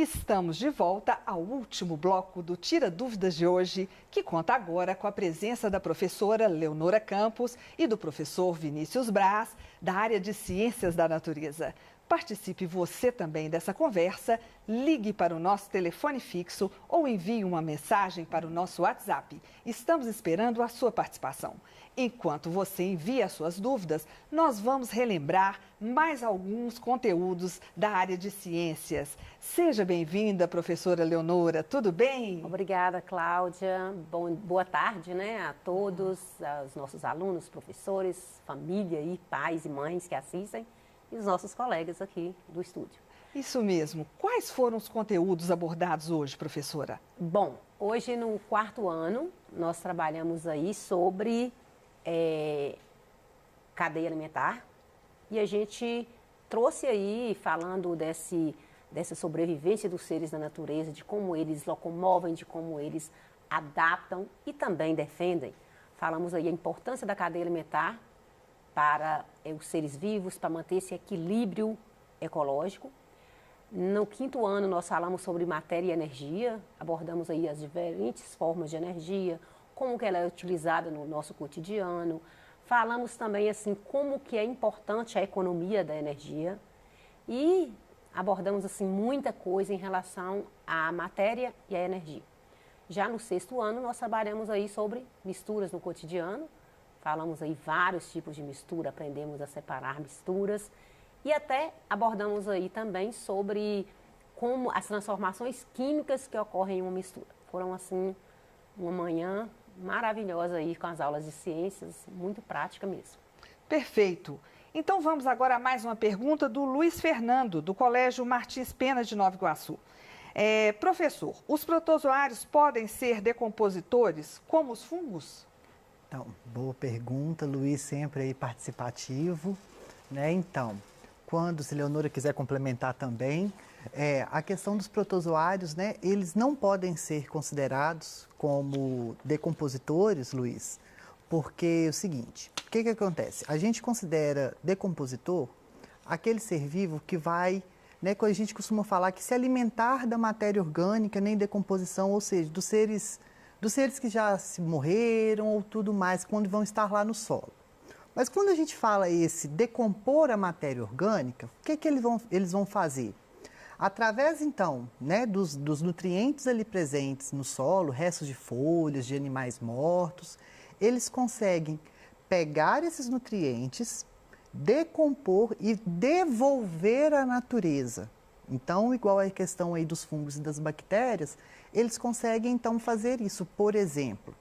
Estamos de volta ao último bloco do Tira Dúvidas de hoje, que conta agora com a presença da professora Leonora Campos e do professor Vinícius Braz, da área de Ciências da Natureza. Participe você também dessa conversa, ligue para o nosso telefone fixo ou envie uma mensagem para o nosso WhatsApp. Estamos esperando a sua participação. Enquanto você envia as suas dúvidas, nós vamos relembrar mais alguns conteúdos da área de ciências. Seja bem-vinda, professora Leonora, tudo bem? Obrigada, Cláudia. Boa tarde, né, a todos, aos nossos alunos, professores, família e pais e mães que assistem e os nossos colegas aqui do estúdio. Isso mesmo. Quais foram os conteúdos abordados hoje, professora? Bom, hoje no 4º ano nós trabalhamos aí sobre cadeia alimentar e a gente trouxe aí, falando dessa sobrevivência dos seres da natureza, de como eles locomovem, de como eles adaptam e também defendem. Falamos aí a importância da cadeia alimentar para os seres vivos, para manter esse equilíbrio ecológico. No 5º ano nós falamos sobre matéria e energia, abordamos aí as diferentes formas de energia, como que ela é utilizada no nosso cotidiano. Falamos também assim como que é importante a economia da energia e abordamos assim muita coisa em relação à matéria e à energia. Já no 6º ano nós trabalhamos aí sobre misturas no cotidiano, falamos aí vários tipos de mistura, aprendemos a separar misturas e até abordamos aí também sobre como as transformações químicas que ocorrem em uma mistura. Foram assim uma manhã maravilhosa aí com as aulas de ciências, muito prática mesmo. Perfeito. Então vamos agora a mais uma pergunta do Luiz Fernando, do Colégio Martins Pena de Nova Iguaçu. Professor, os protozoários podem ser decompositores como os fungos? Então, boa pergunta, Luiz, sempre aí participativo, né? Então, quando, se Leonora quiser complementar também, a questão dos protozoários, né? Eles não podem ser considerados como decompositores, Luiz, porque é o seguinte, o que acontece? A gente considera decompositor aquele ser vivo que vai, né, que a gente costuma falar que se alimentar da matéria orgânica, nem decomposição, ou seja, dos seres que já se morreram ou tudo mais, quando vão estar lá no solo. Mas quando a gente fala esse decompor a matéria orgânica, o que eles vão fazer? Através, então, né, dos nutrientes ali presentes no solo, restos de folhas, de animais mortos, eles conseguem pegar esses nutrientes, decompor e devolver à natureza. Então, igual a questão aí dos fungos e das bactérias, eles conseguem, então, fazer isso. Por exemplo,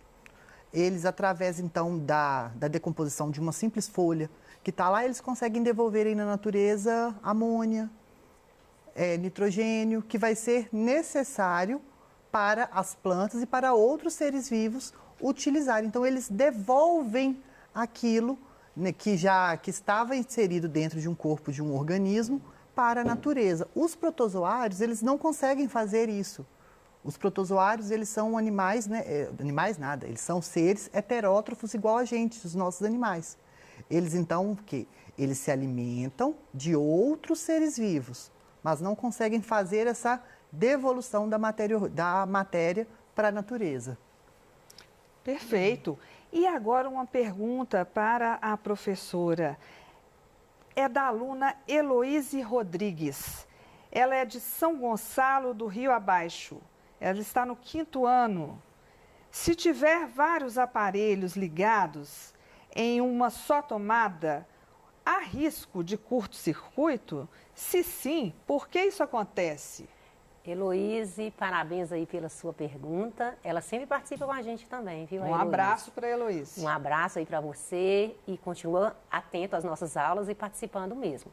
eles, através, então, da decomposição de uma simples folha que está lá, eles conseguem devolver aí na natureza amônia, nitrogênio, que vai ser necessário para as plantas e para outros seres vivos utilizarem. Então, eles devolvem aquilo, né, que estava inserido dentro de um corpo de um organismo para a natureza. Os protozoários, eles não conseguem fazer isso. Os protozoários, eles são animais, né? Animais nada, eles são seres heterótrofos igual a gente, os nossos animais. Eles, então, o quê? Eles se alimentam de outros seres vivos, mas não conseguem fazer essa devolução da matéria para a natureza. Perfeito. E agora uma pergunta para a professora. É da aluna Heloíse Rodrigues. Ela é de São Gonçalo do Rio Abaixo. Ela está no 5º ano. Se tiver vários aparelhos ligados em uma só tomada, há risco de curto-circuito? Se sim, por que isso acontece? Heloíse, parabéns aí pela sua pergunta. Ela sempre participa com a gente também, viu? Um abraço para a Heloíse. Um abraço aí para você e continua atento às nossas aulas e participando mesmo.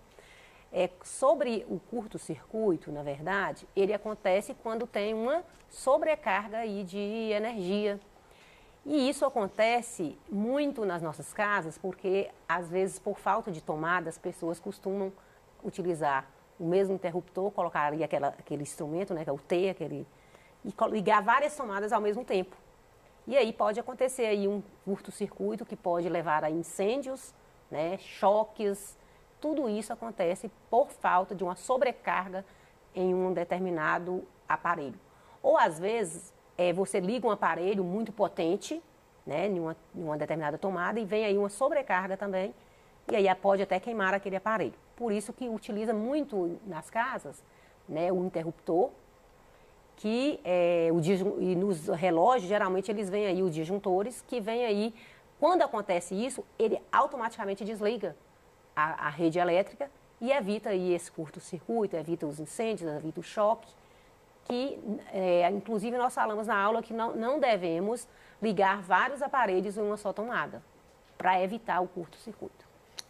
Sobre o curto-circuito, na verdade, ele acontece quando tem uma sobrecarga aí de energia. E isso acontece muito nas nossas casas porque, às vezes, por falta de tomada, as pessoas costumam utilizar o mesmo interruptor, colocar ali aquele instrumento, né, que é o T, e ligar várias tomadas ao mesmo tempo. E aí pode acontecer aí um curto-circuito que pode levar a incêndios, né, choques. Tudo isso acontece por falta de uma sobrecarga em um determinado aparelho. Ou, às vezes, você liga um aparelho muito potente, né, em uma determinada tomada, e vem aí uma sobrecarga também, e aí pode até queimar aquele aparelho. Por isso que utiliza muito nas casas, né, o interruptor, que e nos relógios, geralmente, eles vêm aí os disjuntores, que vem aí, quando acontece isso, ele automaticamente desliga a rede elétrica e evita aí esse curto-circuito, evita os incêndios, evita o choque, que, inclusive, nós falamos na aula que não devemos ligar vários aparelhos em uma só tomada, para evitar o curto-circuito.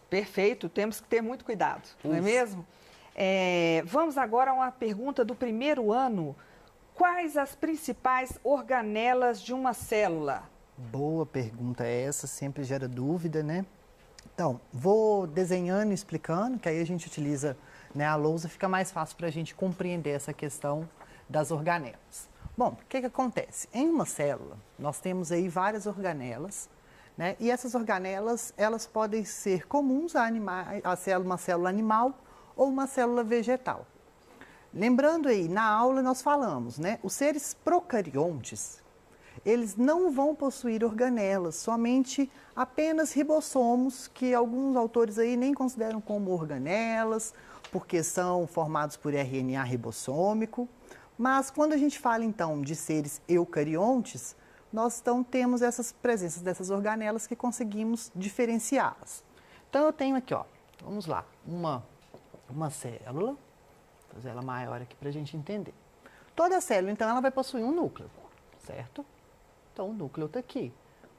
Perfeito, temos que ter muito cuidado, não é mesmo? Vamos agora a uma pergunta do primeiro ano. Quais as principais organelas de uma célula? Boa pergunta essa, sempre gera dúvida, né? Então, vou desenhando e explicando, que aí a gente utiliza, né, a lousa, fica mais fácil para a gente compreender essa questão das organelas. Bom, o que acontece? Em uma célula, nós temos aí várias organelas, né? E essas organelas, elas podem ser comuns a uma célula animal ou uma célula vegetal. Lembrando aí, na aula nós falamos, né? Os seres procariontes, eles não vão possuir organelas, somente apenas ribossomos, que alguns autores aí nem consideram como organelas, porque são formados por RNA ribossômico. Mas quando a gente fala então de seres eucariontes, nós então temos essas presenças dessas organelas que conseguimos diferenciá-las. Então eu tenho aqui, ó, vamos lá, uma célula. Vou fazer ela maior aqui para a gente entender. Toda célula, então, ela vai possuir um núcleo, certo? Então, o núcleo está aqui.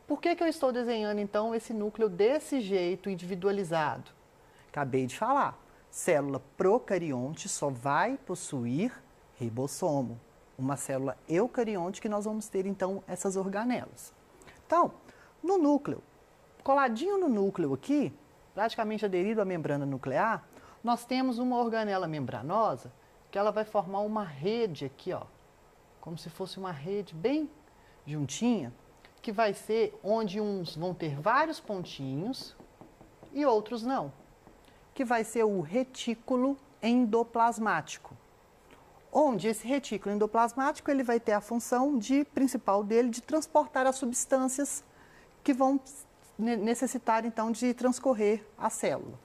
Por que eu estou desenhando, então, esse núcleo desse jeito individualizado? Acabei de falar. Célula procarionte só vai possuir ribossomo. Uma célula eucarionte que nós vamos ter, então, essas organelas. Então, no núcleo, coladinho no núcleo aqui, praticamente aderido à membrana nuclear, nós temos uma organela membranosa que ela vai formar uma rede aqui, ó, como se fosse uma rede bem juntinha, que vai ser onde uns vão ter vários pontinhos e outros não, que vai ser o retículo endoplasmático, onde esse retículo endoplasmático ele vai ter a função principal dele de transportar as substâncias que vão necessitar, então, de transcorrer a célula.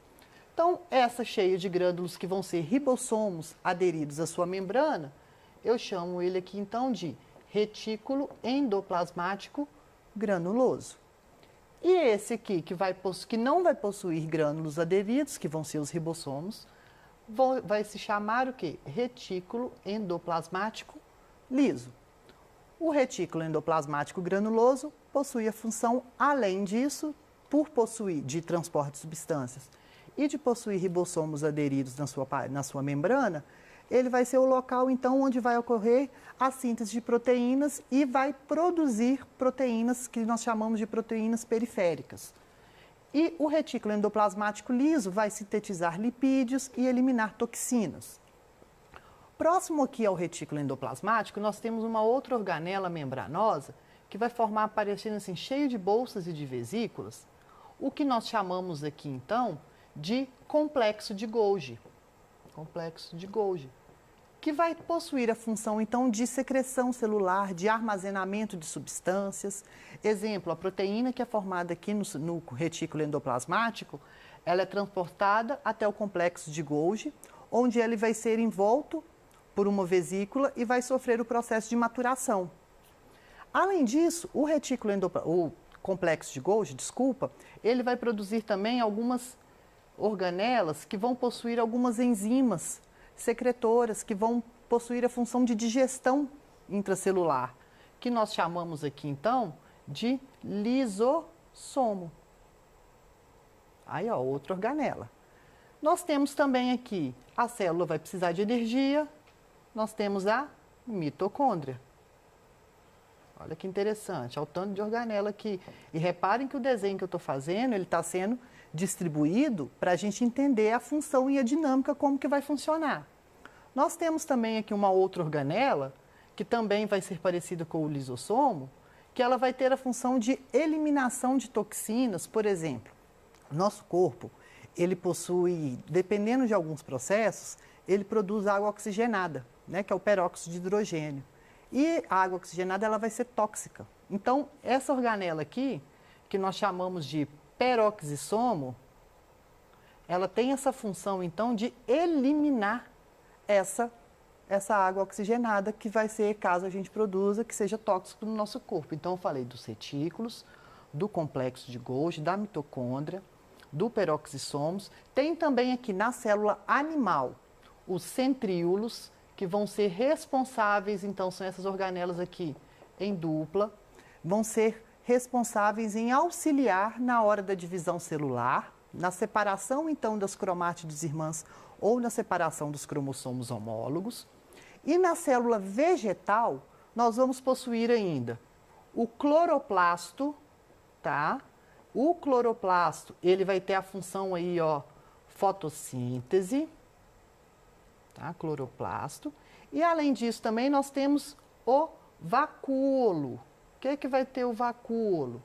Então, essa cheia de grânulos que vão ser ribossomos aderidos à sua membrana, eu chamo ele aqui, então, de retículo endoplasmático granuloso. E esse aqui, que não vai possuir grânulos aderidos, que vão ser os ribossomos, vai se chamar o quê? Retículo endoplasmático liso. O retículo endoplasmático granuloso possui a função, além disso, por possuir de transporte de substâncias e de possuir ribossomos aderidos na sua membrana, ele vai ser o local, então, onde vai ocorrer a síntese de proteínas e vai produzir proteínas que nós chamamos de proteínas periféricas. E o retículo endoplasmático liso vai sintetizar lipídios e eliminar toxinas. Próximo aqui ao retículo endoplasmático, nós temos uma outra organela membranosa que vai formar, parecendo assim, cheio de bolsas e de vesículas, o que nós chamamos aqui, então, de complexo de Golgi. Complexo de Golgi, que vai possuir a função, então, de secreção celular, de armazenamento de substâncias. Exemplo, a proteína que é formada aqui no retículo endoplasmático, ela é transportada até o complexo de Golgi, onde ele vai ser envolto por uma vesícula e vai sofrer o processo de maturação. Além disso, o complexo de Golgi, ele vai produzir também algumas organelas que vão possuir algumas enzimas secretoras que vão possuir a função de digestão intracelular, que nós chamamos aqui, então, de lisossomo. Aí, ó, outra organela. Nós temos também aqui, a célula vai precisar de energia, nós temos a mitocôndria. Olha que interessante, olha o tanto de organela aqui. E reparem que o desenho que eu estou fazendo, ele está sendo distribuído para a gente entender a função e a dinâmica, como que vai funcionar. Nós temos também aqui uma outra organela, que também vai ser parecida com o lisossomo, que ela vai ter a função de eliminação de toxinas. Por exemplo, nosso corpo, ele possui, dependendo de alguns processos, ele produz água oxigenada, né, que é o peróxido de hidrogênio. E a água oxigenada ela vai ser tóxica. Então, essa organela aqui, que nós chamamos de peroxisomo, ela tem essa função, então, de eliminar essa água oxigenada que vai ser, caso a gente produza, que seja tóxico no nosso corpo. Então, eu falei dos retículos, do complexo de Golgi, da mitocôndria, do peroxissomos. Tem também aqui na célula animal os centríolos, que vão ser responsáveis, então, são essas organelas aqui em dupla, vão ser responsáveis em auxiliar na hora da divisão celular, na separação, então, das cromátides irmãs ou na separação dos cromossomos homólogos. E na célula vegetal, nós vamos possuir ainda o cloroplasto, tá? O cloroplasto, ele vai ter a função aí, ó, fotossíntese, tá? Cloroplasto. E além disso também nós temos o vacúolo. O que que vai ter o vacúolo?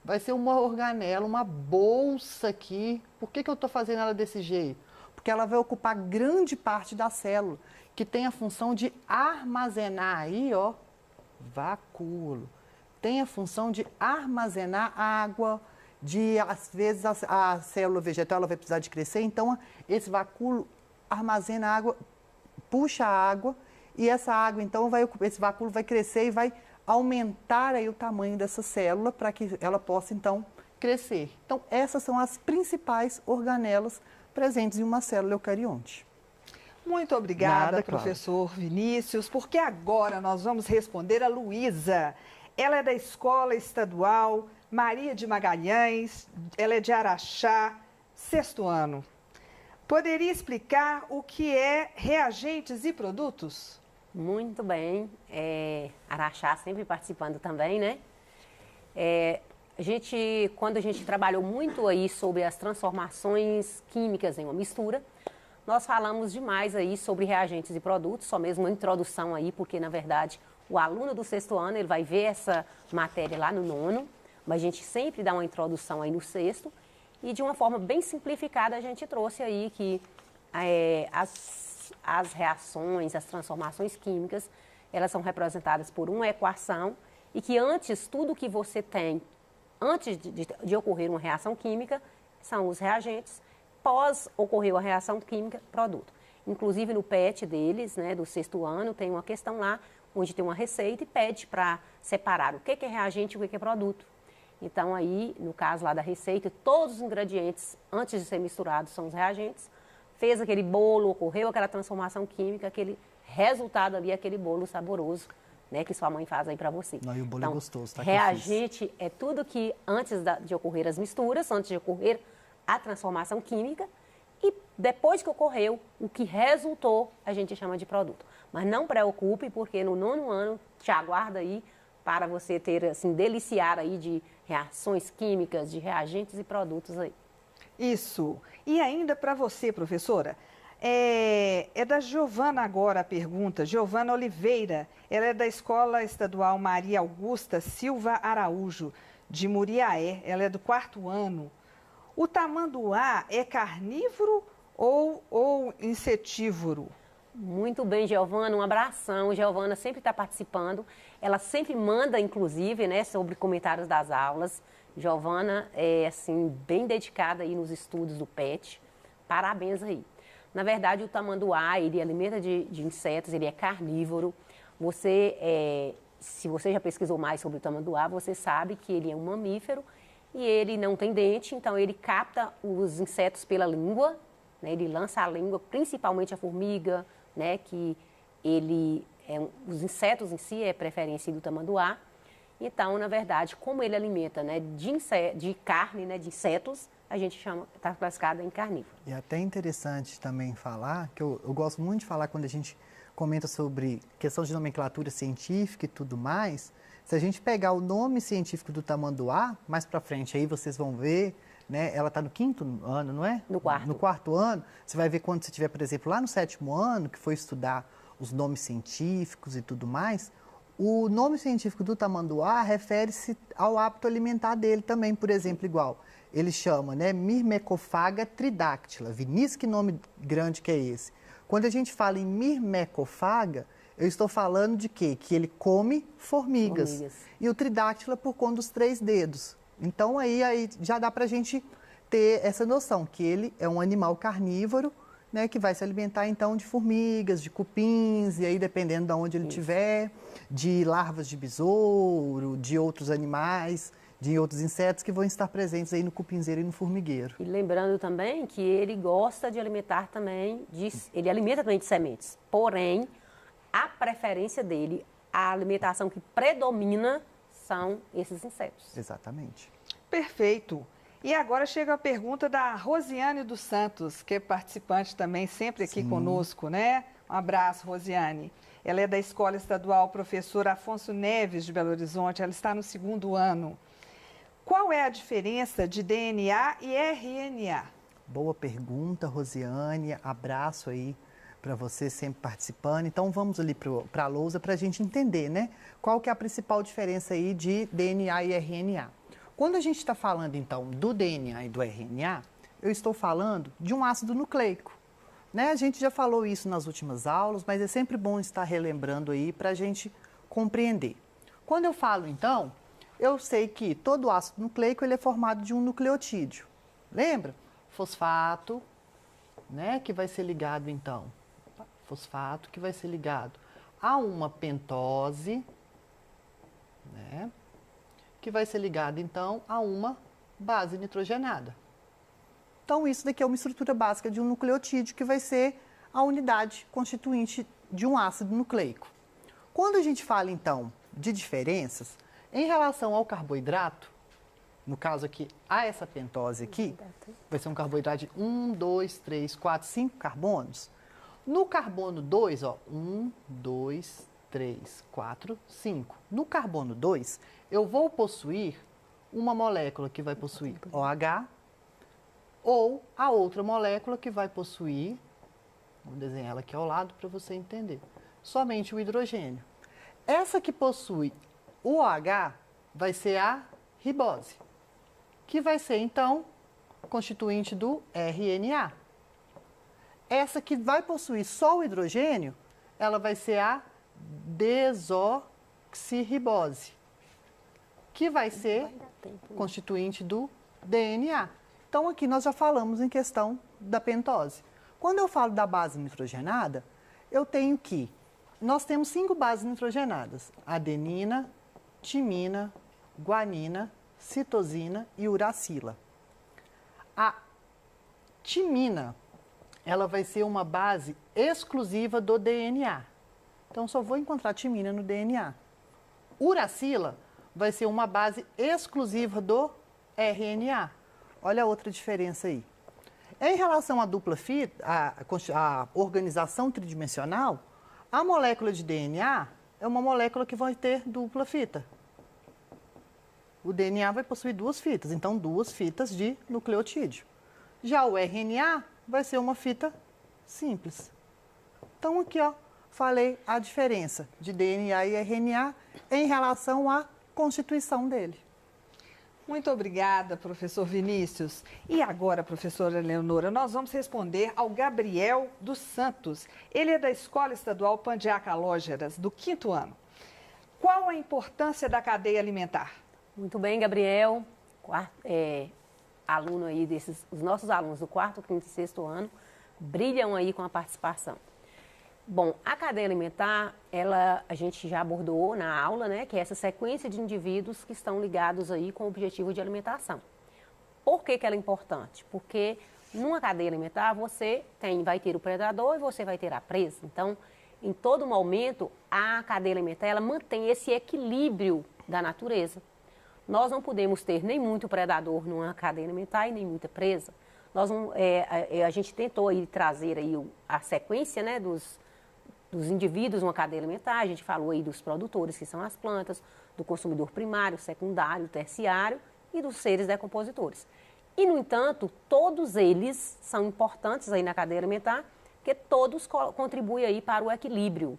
Vai ser uma organela, uma bolsa aqui. Por que que eu estou fazendo ela desse jeito? Porque ela vai ocupar grande parte da célula, que tem a função de armazenar aí, ó, vacúolo. Tem a função de armazenar água, às vezes a célula vegetal ela vai precisar de crescer, então esse vacúolo armazena água, puxa a água, e essa água, então, esse vacúolo vai crescer e vai aumentar aí o tamanho dessa célula para que ela possa, então, crescer. Então, essas são as principais organelas presentes em uma célula eucarionte. Muito obrigada, professor Vinícius, porque agora nós vamos responder a Luísa. Ela é da Escola Estadual Maria de Magalhães, ela é de Araxá, 6º ano. Poderia explicar o que é reagentes e produtos? Muito bem. Araxá sempre participando também, né? Quando a gente trabalhou muito aí sobre as transformações químicas em uma mistura, nós falamos demais aí sobre reagentes e produtos, só mesmo uma introdução aí, porque na verdade o aluno do 6º ano ele vai ver essa matéria lá no 9º, mas a gente sempre dá uma introdução aí no 6º, e de uma forma bem simplificada a gente trouxe aí que as reações, as transformações químicas, elas são representadas por uma equação e que antes, tudo que você tem, antes de ocorrer uma reação química, são os reagentes, pós ocorrer uma reação química, produto. Inclusive no PET deles, né, do 6º ano, tem uma questão lá, onde tem uma receita e pede para separar o que é reagente e o que é produto. Então aí, no caso lá da receita, todos os ingredientes, antes de ser misturados, são os reagentes. Fez aquele bolo, ocorreu aquela transformação química, aquele resultado ali, aquele bolo saboroso, né, que sua mãe faz aí para você. Não, e o bolo então, é gostoso, tá? Reagente é tudo que antes de ocorrer as misturas, antes de ocorrer a transformação química, e depois que ocorreu, o que resultou, a gente chama de produto. Mas não preocupe, porque no 9º ano te aguarda aí para você ter, assim, deliciar aí de reações químicas, de reagentes e produtos aí. Isso. E ainda para você, professora, é da Giovana agora a pergunta, Giovana Oliveira. Ela é da Escola Estadual Maria Augusta Silva Araújo, de Muriaé. Ela é do 4º ano. O tamanduá é carnívoro ou insetívoro? Muito bem, Giovana, um abração. Giovana sempre está participando. Ela sempre manda, inclusive, né, sobre comentários das aulas. Giovana é, assim, bem dedicada aí nos estudos do PET. Parabéns aí. Na verdade, o tamanduá, ele alimenta de insetos, ele é carnívoro. Se você já pesquisou mais sobre o tamanduá, você sabe que ele é um mamífero e ele não tem dente, então ele capta os insetos pela língua, né, ele lança a língua, principalmente a formiga, né, que os insetos em si é preferência do tamanduá. Então, na verdade, como ele alimenta, né, de carne, né, de insetos, a gente está classificado em carnívoro. E é até interessante também falar, que eu gosto muito de falar quando a gente comenta sobre questão de nomenclatura científica e tudo mais. Se a gente pegar o nome científico do tamanduá, mais para frente aí vocês vão ver, né, ela está no 5º ano, não é? No 4º. No 4º ano. Você vai ver quando você estiver, por exemplo, lá no 7º ano, que foi estudar os nomes científicos e tudo mais, o nome científico do tamanduá refere-se ao hábito alimentar dele também, por exemplo, igual. Ele chama, né, Myrmecofaga tridáctila. Vinícius, que nome grande que é esse? Quando a gente fala em mirmecofaga, eu estou falando de quê? Que ele come formigas. E o tridáctilo é por conta dos 3 dedos. Então, aí já dá para a gente ter essa noção, que ele é um animal carnívoro, né, que vai se alimentar, então, de formigas, de cupins, e aí, dependendo de onde ele estiver, de larvas de besouro, de outros animais, de outros insetos que vão estar presentes aí no cupinzeiro e no formigueiro. E lembrando também que ele gosta de alimentar também, ele alimenta também de sementes, porém, a preferência dele, a alimentação que predomina são esses insetos. Exatamente. Perfeito. E agora chega a pergunta da Rosiane dos Santos, que é participante também sempre aqui conosco, né? Um abraço, Rosiane. Ela é da Escola Estadual Professor Afonso Neves de Belo Horizonte, ela está no 2º ano. Qual é a diferença de DNA e RNA? Boa pergunta, Rosiane. Abraço aí para você sempre participando. Então, vamos ali para a lousa para a gente entender, né? Qual que é a principal diferença aí de DNA e RNA. Quando a gente está falando, então, do DNA e do RNA, eu estou falando de um ácido nucleico. Né? A gente já falou isso nas últimas aulas, mas é sempre bom estar relembrando aí para a gente compreender. Quando eu falo, então, eu sei que todo ácido nucleico ele é formado de um nucleotídeo. Lembra? Fosfato, né? Que vai ser ligado, então, fosfato que vai ser ligado a uma pentose, né? Que vai ser ligado, então, a uma base nitrogenada. Então, isso daqui é uma estrutura básica de um nucleotídeo, que vai ser a unidade constituinte de um ácido nucleico. Quando a gente fala, então, de diferenças, em relação ao carboidrato, no caso aqui, a essa pentose aqui, vai ser um carboidrato de 1, 2, 3, 4, 5 carbonos. No carbono 2, ó, 1, 2, 3, 4, 5. No carbono 2, eu vou possuir uma molécula que vai possuir OH ou a outra molécula que vai possuir, vou desenhar ela aqui ao lado para você entender, somente o hidrogênio. Essa que possui o OH vai ser a ribose, que vai ser, então, constituinte do RNA. Essa que vai possuir só o hidrogênio, ela vai ser a desoxirribose, que vai ser constituinte do DNA. Então, aqui nós já falamos em questão da pentose. Quando eu falo da base nitrogenada, eu tenho que... Nós temos 5 bases nitrogenadas: adenina, timina, guanina, citosina e uracila. A timina, ela vai ser uma base exclusiva do DNA. Então, só vou encontrar timina no DNA. Uracila vai ser uma base exclusiva do RNA. Olha a outra diferença aí. Em relação à dupla fita, a organização tridimensional, a molécula de DNA é uma molécula que vai ter dupla fita. O DNA vai possuir 2 fitas, então 2 fitas de nucleotídeo. Já o RNA vai ser uma fita simples. Então, aqui, ó, falei a diferença de DNA e RNA em relação à constituição dele. Muito obrigada, professor Vinícius. E agora, professora Leonora, nós vamos responder ao Gabriel dos Santos. Ele é da Escola Estadual Pandiaca Lógeras, do 5º ano. Qual a importância da cadeia alimentar? Muito bem, Gabriel. Aluno aí os nossos alunos do 4º, 5º e 6º ano brilham aí com a participação. Bom, a cadeia alimentar, a gente já abordou na aula, né, que é essa sequência de indivíduos que estão ligados aí com o objetivo de alimentação. Por que ela é importante? Porque numa cadeia alimentar você vai ter o predador e você vai ter a presa. Então, em todo momento, a cadeia alimentar ela mantém esse equilíbrio da natureza. Nós não podemos ter nem muito predador numa cadeia alimentar e nem muita presa. A gente tentou aí trazer aí a sequência, né, dos indivíduos numa cadeia alimentar. A gente falou aí dos produtores, que são as plantas, do consumidor primário, secundário, terciário e dos seres decompositores. E, no entanto, todos eles são importantes aí na cadeia alimentar, porque todos contribuem aí para o equilíbrio.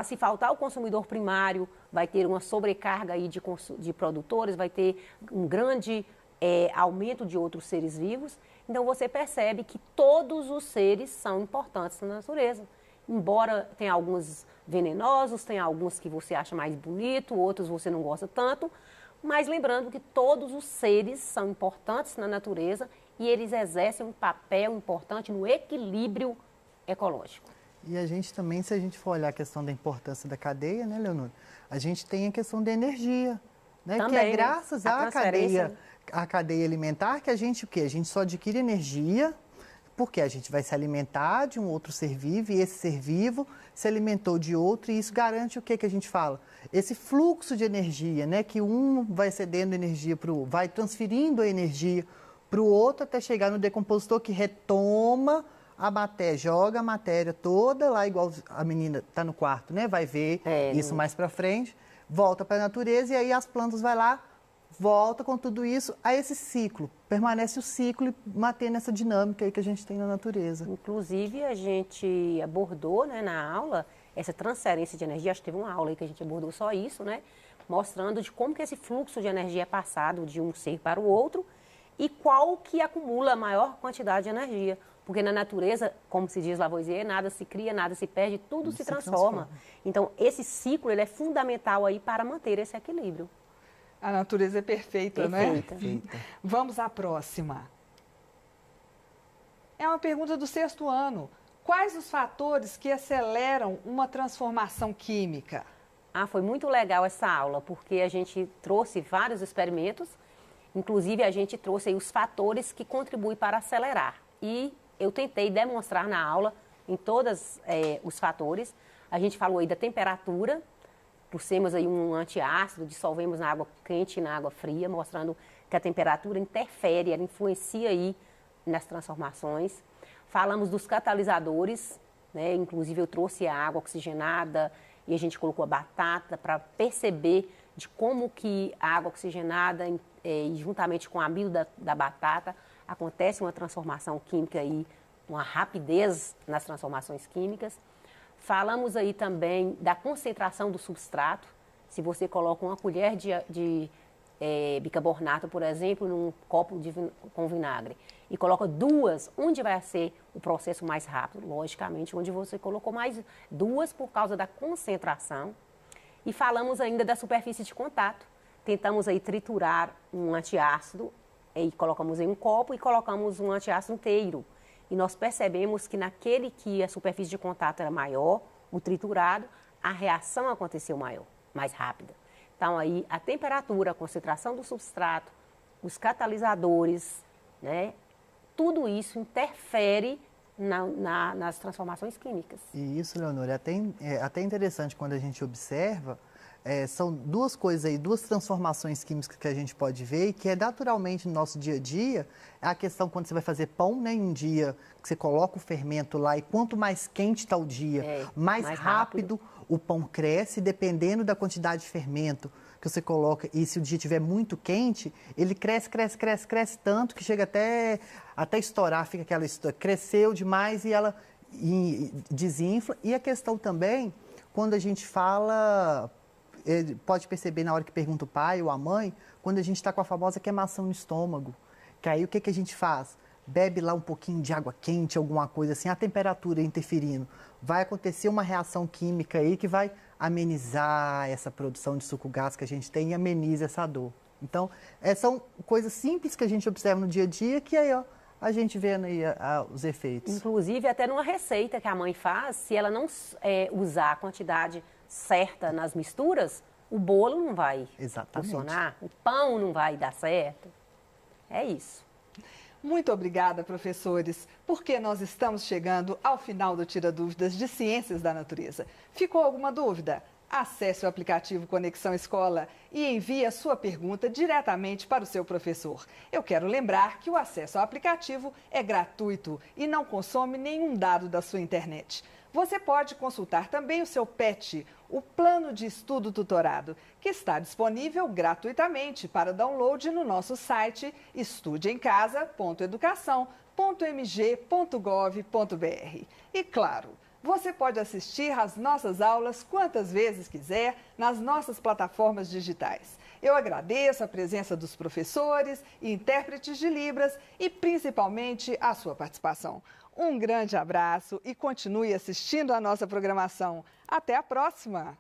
Se faltar o consumidor primário, vai ter uma sobrecarga aí de produtores, vai ter um grande aumento de outros seres vivos. Então você percebe que todos os seres são importantes na natureza. Embora tenha alguns venenosos, tem alguns que você acha mais bonito, outros você não gosta tanto, mas lembrando que todos os seres são importantes na natureza e eles exercem um papel importante no equilíbrio ecológico. E a gente também, se a gente for olhar a questão da importância da cadeia, né, Leonora? A gente tem a questão da energia, né? Também, que é graças à transferência. cadeia alimentar que a gente, o quê? A gente só adquire energia porque a gente vai se alimentar de um outro ser vivo e esse ser vivo se alimentou de outro e isso garante o que que a gente fala? Esse fluxo de energia, né? Que um vai cedendo energia para o outro, vai transferindo a energia para o outro até chegar no decompositor que retoma a matéria, joga a matéria toda lá, igual a menina está no quarto, né? Vai ver isso mais para frente, volta para a natureza e aí as plantas vai lá, volta com tudo isso a esse ciclo. Permanece o ciclo e mantendo essa dinâmica aí que a gente tem na natureza. Inclusive, a gente abordou, né, na aula essa transferência de energia. Acho que teve uma aula aí que a gente abordou só isso, né? Mostrando de como que esse fluxo de energia é passado de um ser para o outro e qual que acumula a maior quantidade de energia. Porque na natureza, como se diz Lavoisier, nada se cria, nada se perde, tudo se transforma. Então, esse ciclo ele é fundamental aí para manter esse equilíbrio. A natureza é perfeita, Perfeita. né? Vamos à próxima. É uma pergunta do 6º ano. Quais os fatores que aceleram uma transformação química? Foi muito legal essa aula, porque a gente trouxe vários experimentos, inclusive a gente trouxe aí os fatores que contribuem para acelerar. E eu tentei demonstrar na aula em todos os fatores. A gente falou aí da temperatura, trouxemos aí um antiácido, dissolvemos na água quente e na água fria, mostrando que a temperatura interfere, ela influencia aí nas transformações. Falamos dos catalisadores, né? Inclusive eu trouxe a água oxigenada e a gente colocou a batata para perceber de como que a água oxigenada, juntamente com o amido da batata, acontece uma transformação química aí, uma rapidez nas transformações químicas. Falamos aí também da concentração do substrato. Se você coloca uma colher de bicarbonato, por exemplo, num copo com vinagre e coloca 2, onde vai ser o processo mais rápido? Logicamente, onde você colocou mais 2 por causa da concentração. E falamos ainda da superfície de contato. Tentamos aí triturar um antiácido e colocamos em um copo e colocamos um antiácido inteiro. E nós percebemos que naquele que a superfície de contato era maior, o triturado, a reação aconteceu maior, mais rápida. Então, aí, a temperatura, a concentração do substrato, os catalisadores, né? Tudo isso interfere nas transformações químicas. E isso, Leonora, é até interessante quando a gente observa. São 2 coisas aí, 2 transformações químicas que a gente pode ver e que é naturalmente no nosso dia a dia. A questão quando você vai fazer pão, né, em um dia que você coloca o fermento lá e quanto mais quente está o dia, mais rápido o pão cresce, dependendo da quantidade de fermento que você coloca. E se o dia estiver muito quente, ele cresce tanto que chega até estourar, fica aquela história, cresceu demais e ela desinfla. E a questão também, quando a gente fala... pode perceber na hora que pergunta o pai ou a mãe, quando a gente está com a famosa queimação no estômago. Que aí o que a gente faz? Bebe lá um pouquinho de água quente, alguma coisa assim, a temperatura interferindo. Vai acontecer uma reação química aí que vai amenizar essa produção de suco gástrico que a gente tem e ameniza essa dor. Então, são coisas simples que a gente observa no dia a dia que aí, ó, a gente vendo aí os efeitos. Inclusive, até numa receita que a mãe faz, se ela não usar a quantidade certa nas misturas, o bolo não vai funcionar, o pão não vai dar certo. É isso. Muito obrigada, professores, porque nós estamos chegando ao final do Tira Dúvidas de Ciências da Natureza. Ficou alguma dúvida? Acesse o aplicativo Conexão Escola e envie a sua pergunta diretamente para o seu professor. Eu quero lembrar que o acesso ao aplicativo é gratuito e não consome nenhum dado da sua internet. Você pode consultar também o seu PET, o Plano de Estudo Tutorado, que está disponível gratuitamente para download no nosso site estudeemcasa.educação.mg.gov.br. E claro, Você pode assistir às nossas aulas quantas vezes quiser nas nossas plataformas digitais. Eu agradeço a presença dos professores e intérpretes de Libras e principalmente a sua participação. Um grande abraço e continue assistindo a nossa programação. Até a próxima!